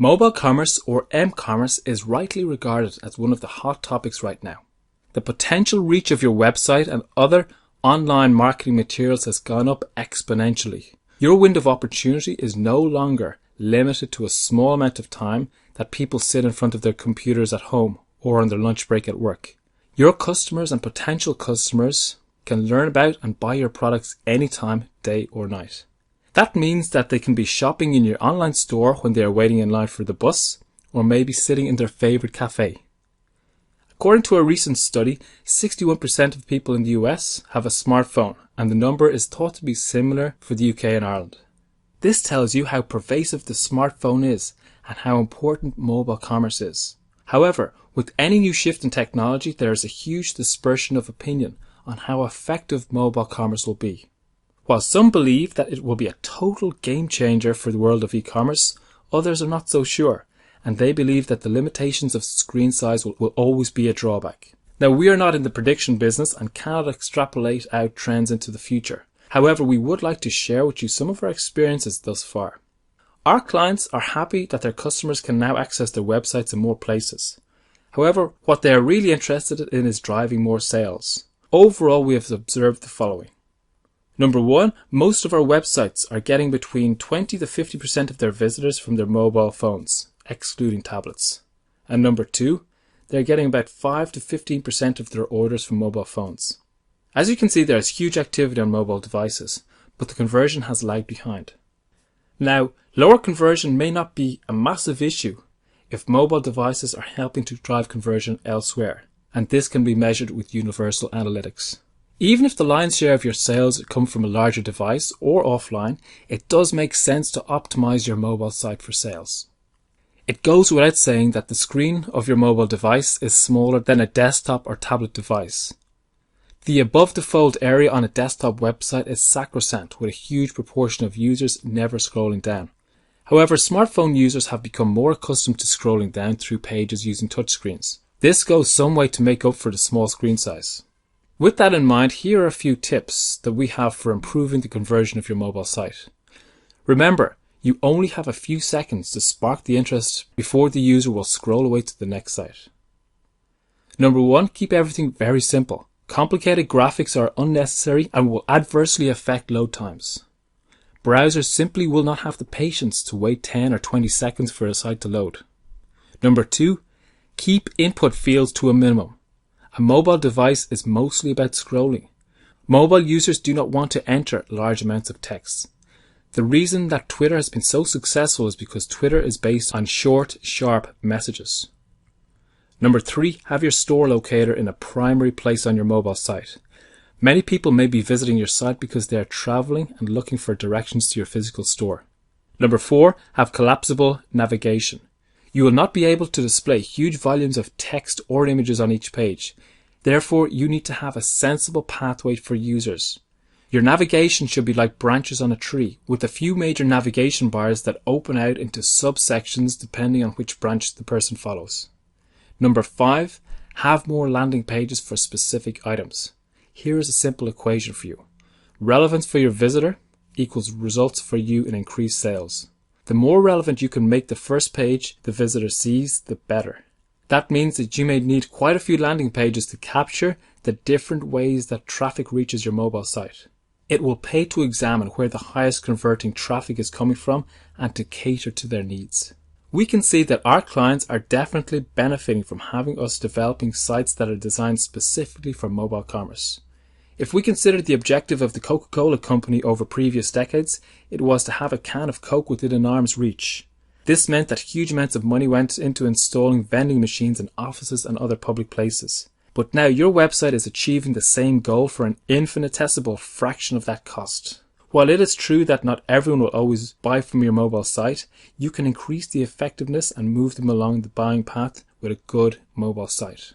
Mobile commerce, or m-commerce, is rightly regarded as one of the hot topics right now. The potential reach of your website and other online marketing materials has gone up exponentially. Your window of opportunity is no longer limited to a small amount of time that people sit in front of their computers at home or on their lunch break at work. Your customers and potential customers can learn about and buy your products anytime, day or night. That means that they can be shopping in your online store when they are waiting in line for the bus, or maybe sitting in their favorite cafe. According to a recent study, 61% of people in the US have a smartphone, and the number is thought to be similar for the UK and Ireland. This tells you how pervasive the smartphone is and how important mobile commerce is. However, with any new shift in technology, there is a huge dispersion of opinion on how effective mobile commerce will be. While some believe that it will be a total game changer for the world of e-commerce, others are not so sure, and they believe that the limitations of screen size will always be a drawback. Now, we are not in the prediction business and cannot extrapolate out trends into the future. However, we would like to share with you some of our experiences thus far. Our clients are happy that their customers can now access their websites in more places. However, what they are really interested in is driving more sales. Overall, we have observed the following. Number one, most of our websites are getting between 20 to 50% of their visitors from their mobile phones, excluding tablets. And number two, they're getting about 5 to 15% of their orders from mobile phones. As you can see, there is huge activity on mobile devices, but the conversion has lagged behind. Now, lower conversion may not be a massive issue if mobile devices are helping to drive conversion elsewhere, and this can be measured with universal analytics. Even if the lion's share of your sales come from a larger device or offline, it does make sense to optimize your mobile site for sales. It goes without saying that the screen of your mobile device is smaller than a desktop or tablet device. The above-the-fold area on a desktop website is sacrosanct, with a huge proportion of users never scrolling down. However, smartphone users have become more accustomed to scrolling down through pages using touchscreens. This goes some way to make up for the small screen size. With that in mind, here are a few tips that we have for improving the conversion of your mobile site. Remember, you only have a few seconds to spark the interest before the user will scroll away to the next site. Number one, keep everything very simple. Complicated graphics are unnecessary and will adversely affect load times. Browsers simply will not have the patience to wait 10 or 20 seconds for a site to load. Number two, keep input fields to a minimum. A mobile device is mostly about scrolling. Mobile users do not want to enter large amounts of text. The reason that Twitter has been so successful is because Twitter is based on short, sharp messages. Number three, have your store locator in a primary place on your mobile site. Many people may be visiting your site because they are traveling and looking for directions to your physical store. Number four, have collapsible navigation. You will not be able to display huge volumes of text or images on each page. Therefore, you need to have a sensible pathway for users. Your navigation should be like branches on a tree, with a few major navigation bars that open out into subsections depending on which branch the person follows. Number five, have more landing pages for specific items. Here is a simple equation for you. Relevance for your visitor equals results for you in increased sales. The more relevant you can make the first page the visitor sees, the better. That means that you may need quite a few landing pages to capture the different ways that traffic reaches your mobile site. It will pay to examine where the highest converting traffic is coming from and to cater to their needs. We can see that our clients are definitely benefiting from having us developing sites that are designed specifically for mobile commerce. If we consider the objective of the Coca-Cola company over previous decades, it was to have a can of Coke within an arm's reach. This meant that huge amounts of money went into installing vending machines in offices and other public places. But now your website is achieving the same goal for an infinitesimal fraction of that cost. While it is true that not everyone will always buy from your mobile site, you can increase the effectiveness and move them along the buying path with a good mobile site.